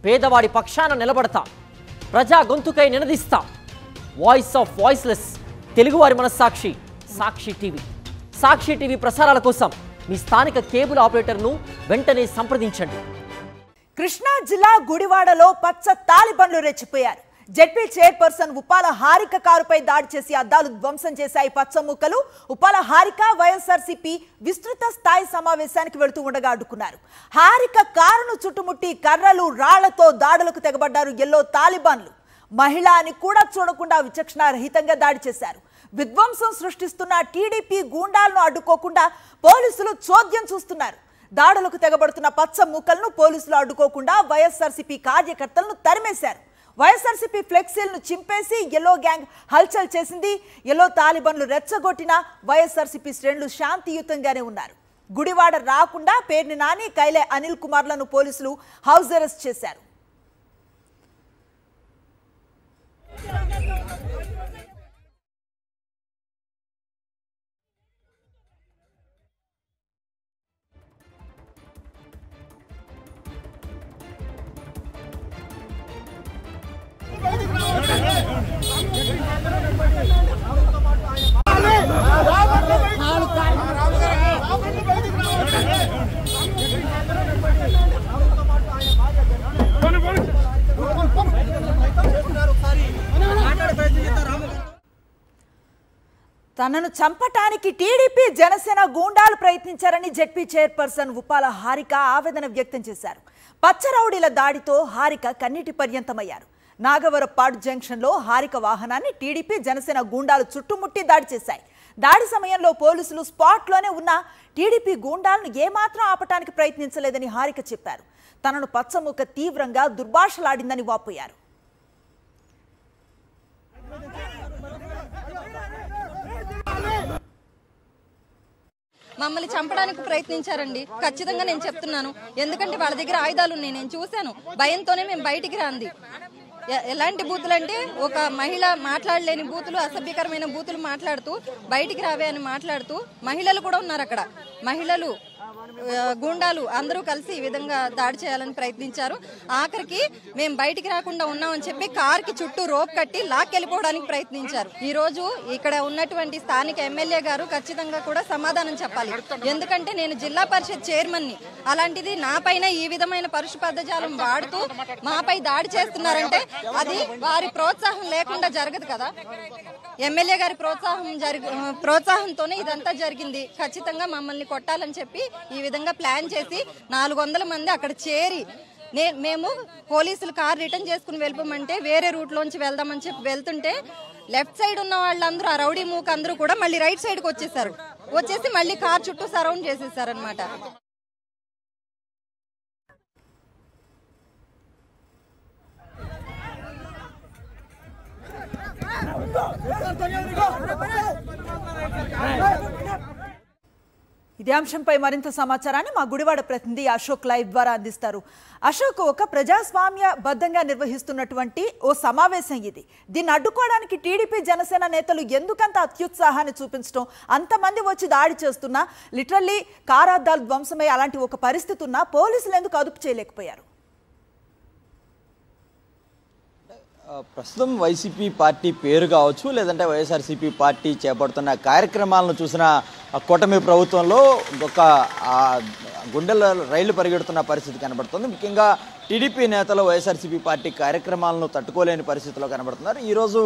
పేదవాడి పక్షాన నిలబడతాం, ప్రజా గొంతుకై నినదిస్తాం. వాయిస్ ఆఫ్ వాయిస్లెస్, తెలుగువారి మనస్సాక్షి సాక్షి టీవీ. సాక్షి టీవీ ప్రసారాల కోసం మీ స్థానిక కేబుల్ ఆపరేటర్ను వెంటనే సంప్రదించండి. కృష్ణా జిల్లా గుడివాడలో పచ్చ తాలిబన్లు రెచ్చిపోయారు. జెడ్పీ చైర్పర్సన్ ఉప్పాల హారిక కారుపై దాడి చేసి అద్దాలు ధ్వంసం చేశాయి పచ్చ ముక్కలు. ఉప్పాల హారిక వైఎస్ఆర్సీపీ విస్తృత స్థాయి సమావేశానికి వెళుతూ ఉండగా అడ్డుకున్నారు. హారిక కారును చుట్టుముట్టి కర్రలు రాళ్లతో దాడులకు తెగబడ్డారు ఎల్లో తాలిబాన్లు. మహిళ అని కూడా చూడకుండా విచక్షణారహితంగా దాడి చేశారు. విధ్వంసం సృష్టిస్తున్న టీడీపీ గూండాలను అడ్డుకోకుండా పోలీసులు చోద్యం చూస్తున్నారు. దాడులకు తెగబడుతున్న పచ్చ ముక్కలను పోలీసులు అడ్డుకోకుండా వైఎస్ఆర్సీపీ కార్యకర్తలను తరిమేశారు. వైఎస్ఆర్సీపీ ఫ్లెక్సీలను చింపేసి ఎల్లో గ్యాంగ్ హల్చల్ చేసింది. ఎల్లో తాలిబన్లు రెచ్చగొట్టిన వైఎస్ఆర్సీపీ శ్రేణులు శాంతియుతంగానే ఉన్నారు. గుడివాడ రాకుండా పేర్ని నాని, కైలే అనిల్ కుమార్లను పోలీసులు హౌస్ అరెస్ట్ చేశారు. తనను చంపటానికి టీడీపీ జనసేన గూండాలు ప్రయత్నించారని జెడ్పీ చైర్పర్సన్ ఉప్పాల హారిక ఆవేదన వ్యక్తం చేశారు. పచ్చరౌడీల దాడితో హారిక కన్నీటి పర్యంతమయ్యారు. నాగవరపాడు జంక్షన్లో హారిక వాహనాన్ని టీడీపీ జనసేన గూండాలు చుట్టుముట్టి దాడి చేశాయి. దాడి సమయంలో పోలీసులు స్పాట్లోనే ఉన్న టీడీపీ గూండాలను ఏమాత్రం ఆపటానికి ప్రయత్నించలేదని హారిక చెప్పారు. తనను పచ్చముక్క తీవ్రంగా దుర్భాషలాడిందని వాపోయారు. మమ్మల్ని చంపడానికి ప్రయత్నించారండి. ఖచ్చితంగా నేను చెప్తున్నాను. ఎందుకంటే వాళ్ళ దగ్గర ఆయుధాలు ఉన్నాయి, నేను చూశాను. భయంతోనే మేము బయటికి రాంది. ఎలాంటి బూతులు అంటే ఒక మహిళ మాట్లాడలేని బూతులు, అసభ్యకరమైన బూతులు మాట్లాడుతూ బయటికి రావే అని మాట్లాడుతూ, మహిళలు కూడా ఉన్నారు అక్కడ. మహిళలు, గూండాలు అందరూ కలిసి ఈ విధంగా దాడి చేయాలని ప్రయత్నించారు. ఆఖరికి మేము బయటికి రాకుండా ఉన్నామని చెప్పి కార్కి చుట్టూ రోప్ కట్టి లాక్కెళ్ళిపోవడానికి ప్రయత్నించారు. ఈ రోజు ఇక్కడ ఉన్నటువంటి స్థానిక ఎమ్మెల్యే గారు ఖచ్చితంగా కూడా సమాధానం చెప్పాలి. ఎందుకంటే నేను జిల్లా పరిషత్ చైర్మన్ని, అలాంటిది నా పైన ఈ విధమైన పరుష పదజాలం వాడుతూ మాపై దాడి చేస్తున్నారంటే అది వారి ప్రోత్సాహం లేకుండా జరగదు కదా. ఎమ్మెల్యే గారి ప్రోత్సాహంతోనే ఇదంతా జరిగింది. ఖచ్చితంగా మమ్మల్ని కొట్టాలని చెప్పి ఈ విధంగా ప్లాన్ చేసి 400 మంది అక్కడ చేరి, మేము పోలీసులు కార్ రిటర్న్ చేసుకుని వెళ్ళిపోమంటే వేరే రూట్లోంచి వెళ్దామని చెప్పి వెళ్తుంటే లెఫ్ట్ సైడ్ ఉన్న వాళ్ళందరూ, ఆ రౌడీ మూక అందరూ కూడా మళ్ళీ రైట్ సైడ్కి వచ్చేసి మళ్ళీ కార్ చుట్టూ సరౌండ్ చేసేసారనమాట. ఇదే అంశంపై మరింత సమాచారాన్ని మా గుడివాడ ప్రతినిధి అశోక్ లైవ్ ద్వారా అందిస్తారు. అశోక్, ఒక ప్రజాస్వామ్య బద్ధంగా నిర్వహిస్తున్నటువంటి ఓ సమావేశం ఇది. దీన్ని అడ్డుకోవడానికి టీడీపీ జనసేన నేతలు ఎందుకంత అత్యుత్సాహాన్ని చూపించడం, అంతమంది వచ్చి దాడి చేస్తున్నా, లిటరల్లీ కారాద్దాలు ధ్వంసమై అలాంటి ఒక పరిస్థితి ఉన్నా పోలీసులు ఎందుకు అదుపు చేయలేకపోయారు? ప్రస్తుతం వైసీపీ పార్టీ పేరు కావచ్చు, లేదంటే వైఎస్ఆర్సీపీ పార్టీ చేపడుతున్న కార్యక్రమాలను చూసిన కూటమి ప్రభుత్వంలో ఒక గుండెల రైళ్లు పరిగెడుతున్న పరిస్థితి కనబడుతుంది. ముఖ్యంగా టీడీపీ నేతలు వైఎస్ఆర్సీపీ పార్టీ కార్యక్రమాలను తట్టుకోలేని పరిస్థితిలో కనబడుతున్నారు. ఈరోజు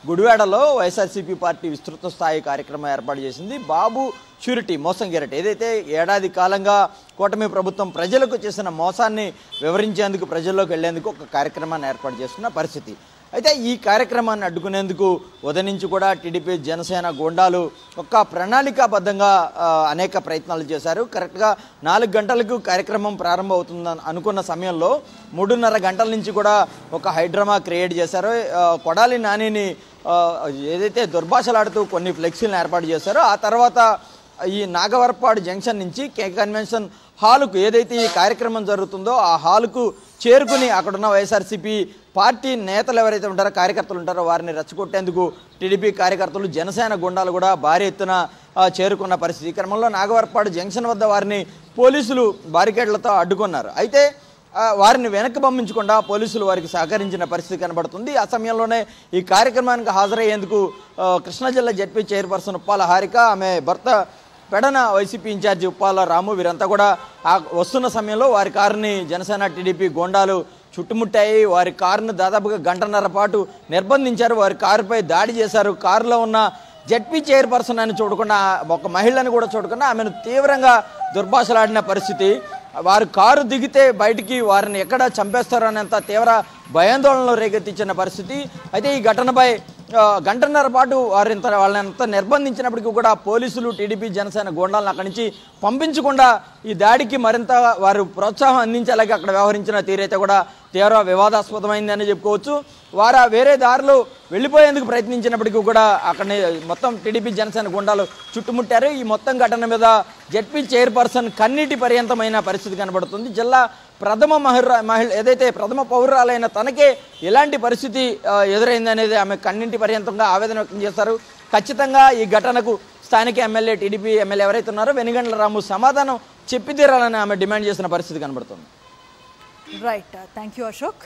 గుడివాడలో వైఎస్ఆర్సీపీ పార్టీ విస్తృత స్థాయి కార్యక్రమం ఏర్పాటు చేసింది. బాబు షూరిటీ మోసం గ్యారెంటీ, ఏదైతే ఏడాది కాలంగా కూటమి ప్రభుత్వం ప్రజలకు చేసిన మోసాన్ని వివరించేందుకు, ప్రజల్లోకి వెళ్లేందుకు ఒక కార్యక్రమాన్ని ఏర్పాటు చేస్తున్న పరిస్థితి. అయితే ఈ కార్యక్రమాన్ని అడ్డుకునేందుకు ఉదయం నుంచి కూడా టీడీపీ జనసేన గూండాలు ఒక ప్రణాళికాబద్ధంగా అనేక ప్రయత్నాలు చేశారు. కరెక్ట్గా 4 గంటలకు కార్యక్రమం ప్రారంభం అవుతుందని అనుకున్న సమయంలో 3:30 గంటల నుంచి కూడా ఒక హైడ్రామా క్రియేట్ చేశారు. కొడాలి నానిని ఏదైతే దుర్భాషలాడుతూ కొన్ని ఫ్లెక్సీలను ఏర్పాటు చేశారో, ఆ తర్వాత ఈ నాగవరపాడు జంక్షన్ నుంచి కన్వెన్షన్ హాలుకు, ఏదైతే ఈ కార్యక్రమం జరుగుతుందో ఆ హాలుకు చేరుకుని అక్కడున్న వైఎస్ఆర్సీపీ పార్టీ నేతలు ఎవరైతే ఉంటారో, కార్యకర్తలు ఉంటారో వారిని రెచ్చగొట్టేందుకు టీడీపీ కార్యకర్తలు, జనసేన గుండాలు కూడా భారీ ఎత్తున చేరుకున్న పరిస్థితి. ఈ క్రమంలో నాగవరపాడు జంక్షన్ వద్ద వారిని పోలీసులు బారికేడ్లతో అడ్డుకున్నారు. అయితే వారిని వెనక్కి పంపించకుండా పోలీసులు వారికి సహకరించిన పరిస్థితి కనబడుతుంది. ఆ సమయంలోనే ఈ కార్యక్రమానికి హాజరయ్యేందుకు కృష్ణా జిల్లా జెడ్పీ చైర్పర్సన్ ఉప్పాల హారిక, ఆమె భర్త పెడన వైసీపీ ఇన్ఛార్జి ఉప్పాల రాము వీరంతా కూడా వస్తున్న సమయంలో వారి కారుని జనసేన టీడీపీ గోండాలు చుట్టుముట్టాయి. వారి కారును దాదాపుగా గంటన్నర పాటు నిర్బంధించారు. వారి కారుపై దాడి చేశారు. కారులో ఉన్న జెడ్పీ చైర్పర్సన్ అని చూడకుండా, ఒక మహిళను కూడా చూడకుండా ఆమెను తీవ్రంగా దుర్భాషలాడిన పరిస్థితి. వారు కారు దిగితే బయటికి వారిని ఎక్కడ చంపేస్తారనేంత తీవ్ర భయాందోళనలో రేకెత్తించిన పరిస్థితి. అయితే ఈ ఘటనపై గంటన్నర పాటు వాళ్ళంతా నిర్బంధించినప్పటికీ కూడా పోలీసులు టీడీపీ జనసేన గోండాలను అక్కడి నుంచి పంపించకుండా ఈ దాడికి మరింత వారు ప్రోత్సాహం అందించేలాగా అక్కడ వ్యవహరించిన తీరైతే కూడా తీవ్ర వివాదాస్పదమైందని చెప్పుకోవచ్చు. వారు వేరే దారిలో వెళ్ళిపోయేందుకు ప్రయత్నించినప్పటికీ కూడా అక్కడ మొత్తం టీడీపీ జనసేన గుండాలు చుట్టుముట్టారు. ఈ మొత్తం ఘటన మీద జెడ్పీ చైర్పర్సన్ కన్నీటి పర్యంతమైన పరిస్థితి కనబడుతుంది. జిల్లా ప్రథమ మహిళ ఏదైతే ప్రథమ పౌరురాలైన తనకే ఎలాంటి పరిస్థితి ఎదురైంది అనేది ఆమె కన్నీటి పర్యంతంగా ఆవేదన వ్యక్తం చేశారు. ఖచ్చితంగా ఈ ఘటనకు స్థానిక ఎమ్మెల్యే టీడీపీ ఎమ్మెల్యే ఎవరైతే ఉన్నారో వెనిగండ్ల రాము సమాధానం చెప్పి తీరాలని ఆమె డిమాండ్ చేసిన పరిస్థితి కనబడుతుంది. Right, thank you Ashok.